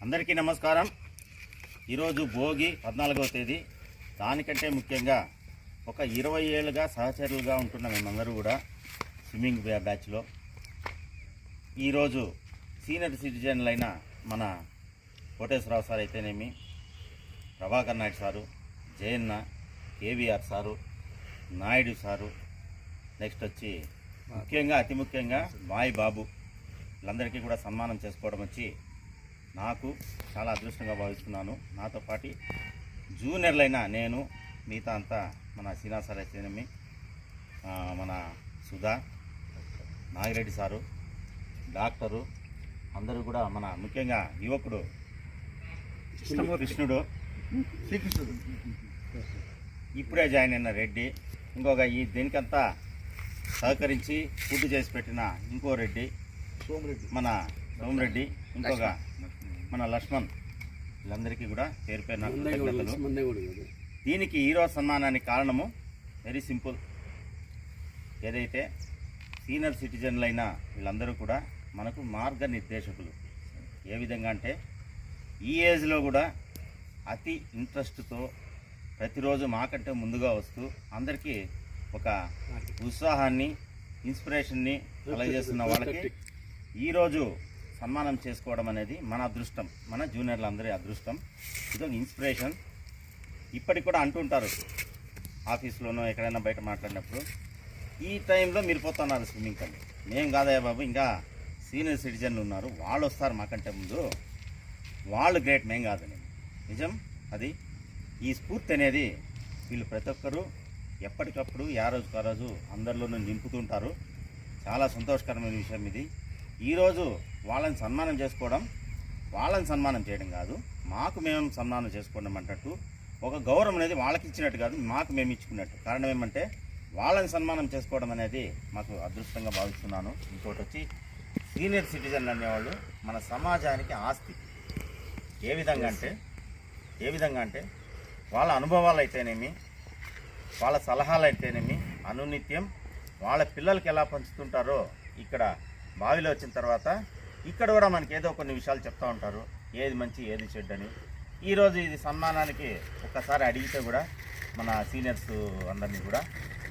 అందరికీ నమస్కారం. ఈరోజు భోగి 14వ తేదీ. దానికంటే ముఖ్యంగా ఒక 20 ఏళ్ళుగా సహచరులుగా ఉంటున్న మేమందరూ కూడా స్విమ్మింగ్ బ్యాచ్లో ఈరోజు సీనియర్ సిటిజన్లైన మన కోటేశ్వరరావు సార్ అయితేనేమి, Prabhakar Naidu sir, Jayanna, KVR sir, Naidu sir, next వచ్చి ముఖ్యంగా అతి ముఖ్యంగా మాయి బాబు, వీళ్ళందరికీ కూడా సన్మానం చేసుకోవడం వచ్చి నాకు చాలా అదృష్టంగా భావిస్తున్నాను. నాతో పాటు జూనియర్లైన నేను, మిగతా అంతా మన సీనా సార్ అయితేనేమి, మన సుధా, నాగిరెడ్డి సారు, డాక్టరు, అందరూ కూడా మన ముఖ్యంగా యువకుడు శ్రీకృష్ణుడు ఇప్పుడే జాయిన్ అయిన రెడ్డి, ఇంకొక ఈ దీనికంతా సహకరించి ఫుడ్ చేసి పెట్టిన ఇంకో రెడ్డి, మన సోమరెడ్డి, ఇంకొక మన లక్ష్మణ్, వీళ్ళందరికీ కూడా పేరు పేరు కృతజ్ఞతలు. దీనికి ఈరోజు సన్మానానికి కారణము వెరీ సింపుల్. ఏదైతే సీనియర్ సిటిజన్లైన వీళ్ళందరూ కూడా మనకు మార్గనిర్దేశకులు. ఏ విధంగా అంటే ఈ ఏజ్లో కూడా అతి ఇంట్రెస్ట్తో ప్రతిరోజు మాకంటే ముందుగా వస్తూ అందరికీ ఒక ఉత్సాహాన్ని, ఇన్స్పిరేషన్ని కలగజేస్తున్న వాళ్ళకి ఈరోజు సన్మానం చేసుకోవడం అనేది మన అదృష్టం, మన జూనియర్లందరి అదృష్టం. ఇదొక ఇన్స్పిరేషన్. ఇప్పటికి కూడా అంటుంటారు ఆఫీస్లోనో ఎక్కడైనా బయట మాట్లాడినప్పుడు, ఈ టైంలో మీరు పోతున్నారు స్విమ్మింగ్ అని. మేము కాదయ్యా బాబు, ఇంకా సీనియర్ సిటిజన్లు ఉన్నారు, వాళ్ళు వస్తారు మాకంటే ముందు, వాళ్ళు గ్రేట్, మేం కాదని. నిజం అది. ఈ స్ఫూర్తి అనేది వీళ్ళు ప్రతి ఒక్కరూ ఎప్పటికప్పుడు ఆ రోజు అందరిలోనూ నింపుతుంటారు. చాలా సంతోషకరమైన విషయం ఇది. ఈరోజు వాళ్ళని సన్మానం చేసుకోవడం, వాళ్ళని సన్మానం చేయడం కాదు, మాకు మేము సన్మానం చేసుకోవడం అన్నట్టు ఒక గౌరవం అనేది వాళ్ళకి ఇచ్చినట్టు కాదు, మాకు మేము ఇచ్చుకున్నట్టు. కారణం ఏమంటే వాళ్ళని సన్మానం చేసుకోవడం అనేది మాకు అదృష్టంగా భావిస్తున్నాను. ఇంకోటి వచ్చి సీనియర్ సిటిజన్లు అనేవాళ్ళు మన సమాజానికి ఆస్తి. ఏ విధంగా అంటే వాళ్ళ అనుభవాలు అయితేనేమి, వాళ్ళ సలహాలు అయితేనేమి అనునిత్యం వాళ్ళ పిల్లలకి ఎలా పంచుతుంటారో ఇక్కడ బావిలో వచ్చిన తర్వాత ఇక్కడ కూడా మనకి ఏదో కొన్ని విషయాలు చెప్తూ ఉంటారు, ఏది మంచి ఏది చెడ్డ అని. ఈరోజు ఇది సన్మానానికి ఒక్కసారి అడిగితే కూడా మన సీనియర్స్ అందరినీ కూడా,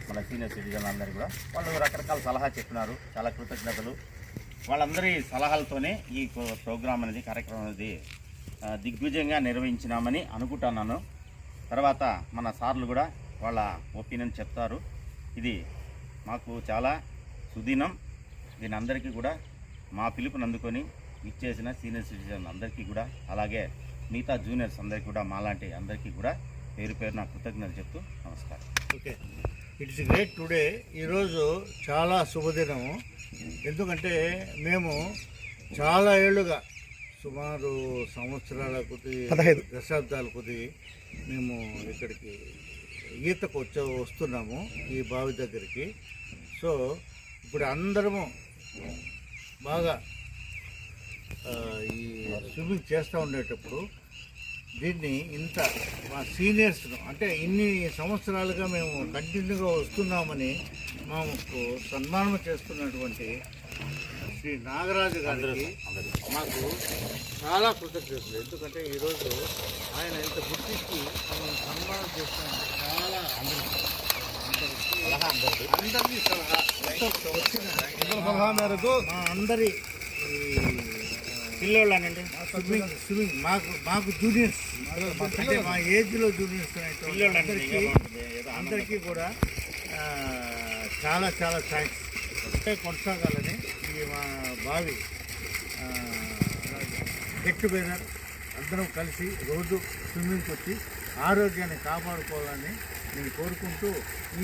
మన సీనియర్ సిటిజన్ అందరినీ కూడా వాళ్ళు రకరకాల సలహా చెప్పినారు. చాలా కృతజ్ఞతలు. వాళ్ళందరి సలహాలతోనే ఈ ప్రోగ్రాం అనేది, కార్యక్రమం అనేది దిగ్విజయంగా నిర్వహించినామని అనుకుంటున్నాను. తర్వాత మన సార్లు కూడా వాళ్ళ ఒపీనియన్ చెప్తారు. ఇది మాకు చాలా సుదినం. దీని అందరికీ కూడా మా పిలుపుని అందుకొని ఇచ్చేసిన సీనియర్ సిటిజన్ అందరికీ కూడా, అలాగే మిగతా జూనియర్స్ అందరికీ కూడా, మాలాంటి అందరికీ కూడా పేరు పేరున కృతజ్ఞతలు చెప్తూ నమస్కారం. Okay, it's great today. ఈరోజు చాలా శుభదినము. ఎందుకంటే మేము చాలా ఏళ్ళుగా, సుమారు సంవత్సరాల కొద్ది, 15 దశాబ్దాల కొద్ది మేము ఇక్కడికి ఈతకు వస్తున్నాము ఈ బావి దగ్గరికి. సో ఇప్పుడు అందరము బాగా ఈ స్విమ్మింగ్ చేస్తూ ఉండేటప్పుడు దీన్ని ఇంత మా సీనియర్స్ను, అంటే ఇన్ని సంవత్సరాలుగా మేము కంటిన్యూగా వస్తున్నామని మాకు సన్మానం చేస్తున్నటువంటి శ్రీ నాగరాజు గారికి మాకు చాలా కృతజ్ఞతలు. ఎందుకంటే ఈరోజు ఆయన ఇంత గుర్తించి మమ్మల్ని సన్మానం చేసిన చాలా అందరికీ సలహా మేరకు మా అందరి పిల్లోళ్ళనండి స్విమ్మింగ్ మాకు జూనియర్స్, అంటే మా ఏజ్లో జూనియర్స్ అందరికీ కూడా చాలా చాలా థ్యాంక్స్. కొనసాగాలని ఈ మా బావి గెట్ టుగెదర్ అందరం కలిసి రోజు స్విమ్మింగ్కి వచ్చి ఆరోగ్యాన్ని కాపాడుకోవాలని నేను కోరుకుంటూ,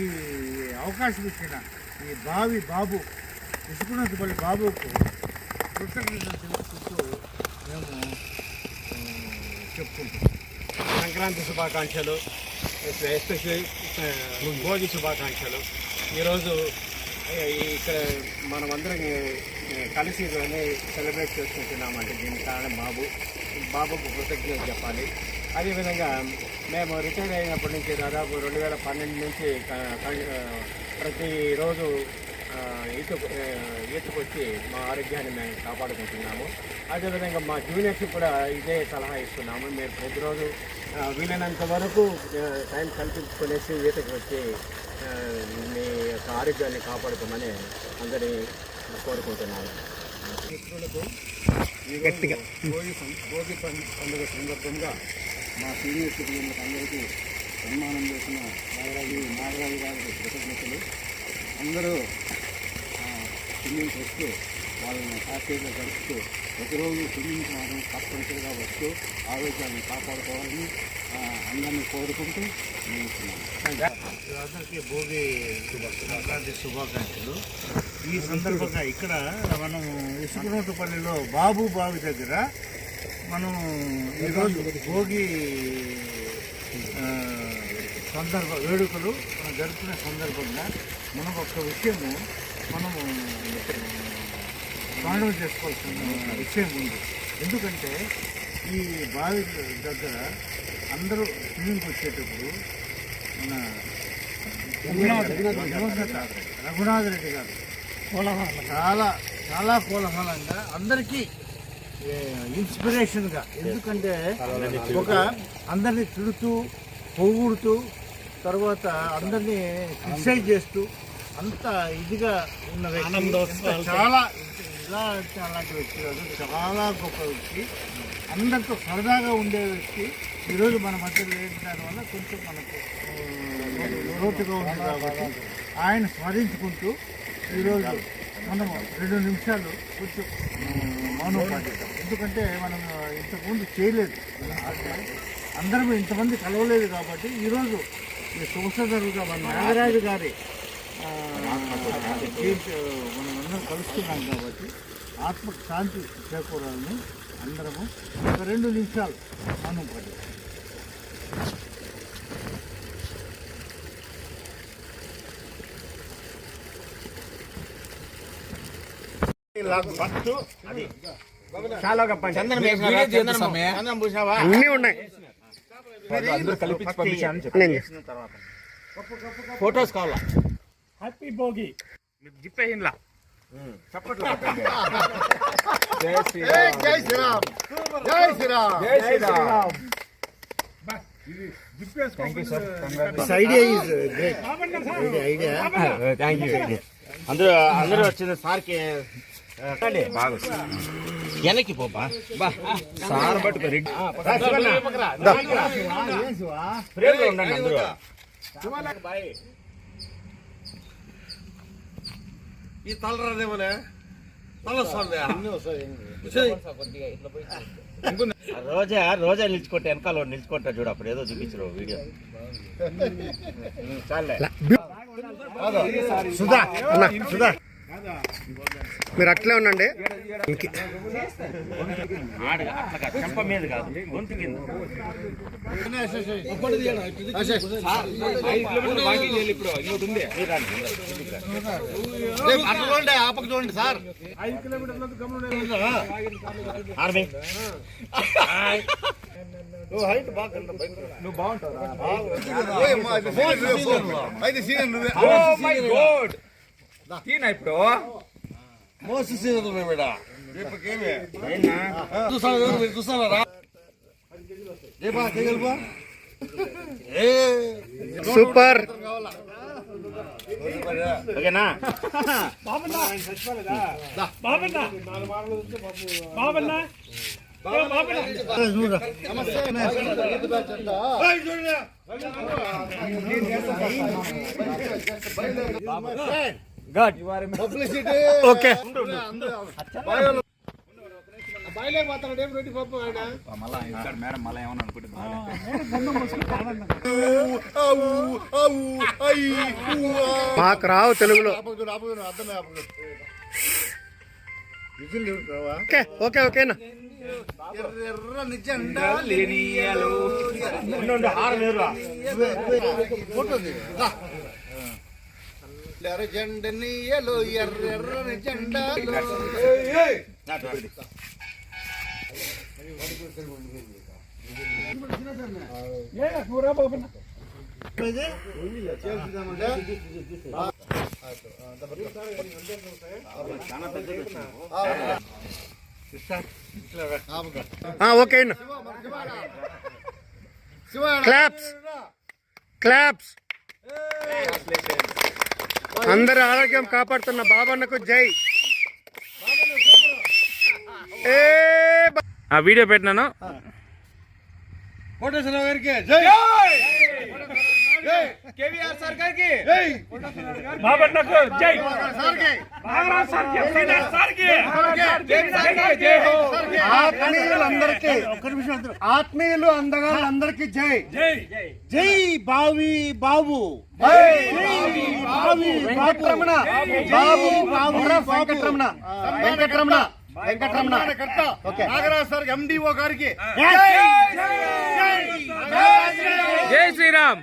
ఈ అవకాశం ఇచ్చిన ఈ బావి బాబు, ఇసుకున్నపల్లి బాబుకు కృతజ్ఞతలు తెలుసుకుంటూ మేము చెప్పుకుంటాం. సంక్రాంతి శుభాకాంక్షలు, ఎస్పెషల్లీ భోగి శుభాకాంక్షలు. ఈరోజు ఇక్కడ మనమందరం కలిసి సెలబ్రేట్ చేసుకుంటున్నామంటే దీనికి కారణం బాబుకు కృతజ్ఞతలు చెప్పాలి. అదేవిధంగా మేము రిటైర్ అయినప్పటి నుంచి దాదాపు 2012 నుంచి ప్రతిరోజు ఈతకొచ్చి మా ఆరోగ్యాన్ని మేము కాపాడుకుంటున్నాము. అదేవిధంగా మా జూనియర్స్కి కూడా ఇదే సలహా ఇస్తున్నాము. మీరు ప్రతిరోజు వీలైనంత వరకు టైం కల్పించుకునేసి ఈతకు వచ్చి మీ యొక్క ఆరోగ్యాన్ని కాపాడుకోమని అందరినీ కోరుకుంటున్నాను. మిత్రులకు భోగి పండుగ సందర్భంగా మా సీనియర్ సిటిజన్లకు అందరికీ సన్మానం చేసిన నాగరాజు గారికి కృతజ్ఞతలు. అందరూ స్విమ్మింగ్ వస్తూ వాళ్ళని హ్యాపీగా గడుపుతూ ప్రతిరోజు స్విమ్మింగ్ మాత్రం తప్పనిసరిగా వస్తూ ఆరోగ్యాన్ని కాపాడుకోవాలని అందరినీ కోరుకుంటూ ముగిస్తున్నాను. అందరికీ భోగి సంక్రాంతి శుభాకాంక్షలు. ఈ సందర్భంగా ఇక్కడ మనం ఇసుకనోటుపల్లిలో బాబు బావి దగ్గర మనం ఈరోజు భోగి వేడుకలు మనం జరుపుకునే సందర్భంగా మనకు ఒక విషయము మనము స్మరణ చేసుకోవాల్సిన విషయం ఉంది. ఎందుకంటే ఈ బావి దగ్గర అందరూ స్విమ్మింగ్కి వచ్చేటప్పుడు మన రఘునాథ్ రెడ్డి గారు చాలా చాలా కోలాహలంగా అందరికీ ఇన్స్పిరేషన్గా, ఎందుకంటే ఒక అందరినీ తిడుతూ పొగుడుతూ తర్వాత అందరినీ క్రిటిసైజ్ చేస్తూ అంత ఇదిగా ఉన్న వ్యక్తి, చాలా ఇలా అలాంటి వ్యక్తి కాదు, చాలా గొప్ప వ్యక్తి, అందరితో సరదాగా ఉండే వ్యక్తి ఈరోజు మన మధ్య లేని దానివల్ల కొంచెం మనకు లోటుగా ఉంది. కాబట్టి ఆయన స్మరించుకుంటూ ఈరోజు మనము 2 నిమిషాలు కొంచెం మౌనం పాటిద్దాం. ఎందుకంటే మనం ఇంతకుముందు చేయలేదు, అందరం ఇంతమంది కలవలేదు. కాబట్టి ఈరోజు ఈ శుభసదరుగా మన నాగరాజు గారి మనం అందరం కలుస్తున్నాం. కాబట్టి ఆత్మకు శాంతి చేకూరాలని అందరము ఒక 2 నిమిషాలు మౌనం పాటిద్దాం. అన్నీ ఉన్నాయి. ఫోటోస్ కావాలా? హ్యాపీ భోగి జిప్పేలా చప్పట్లు కొట్టండి. జై శ్రీరామ్, జై శ్రీరామ్, జై శ్రీరామ్, జై Sriram. Thank you, sir. This idea is great. Thank you. అందరూ వచ్చింది సార్కి బాగా వెనక్కి పోపా సార్ పట్టుకో రెడ్డి ఉండండి అందరూ. ఈ తలరాదేమోనే తలొస్తుంది. రోజా నిలుచుకుంటే వెనకాల నిలుచుకుంటా చూడు, అప్పుడు ఏదో చూపించరు వీడియో. చాలే సుధా అన్న, సుధా మీరు అట్లే ఉండండి. అట్లా చెంప మీద కాదు, గొంతు కింద. ఆపక చూడండి సార్. 5 కిలోమీటర్లకు ఆర్మీ నువ్వు బాగుంటావు. అయితే సీనియర్ నువ్వే తీనా ఇప్పుడు మోస్ట్ సీనియర్ మేమేడా చూస్తారా సూపర్. ఓకేనా? గుడ్. ఓకే. మాకు రావు తెలుగులో. ఓకే ఓకే ఓకేనా? ఎర్రని జెండా ఎర్ర జెండ నీయలు ఎర్రని జెండా చాలా పెద్దది వచ్చింది. Okay claps claps. అందరి ఆరోగ్యం కాపాడుతున్న బాబన్నకు జై. ఆ వీడియో పెట్టినాను. కోటేశ్వరరావు గారికి జై. కేవీఆర్ సార్ గారికి బాబన్నకు జై. ఆత్మీయులు అందగాళ్ళందరికీ జై. జై బావి బాబు. వెంకటరమణ బాబు బాబు వెంకటరమణ వెంకటరమణ వెంకటరమణ. నాగరాజ్ సార్ ఎండిఓ గారికి జై శ్రీరామ్.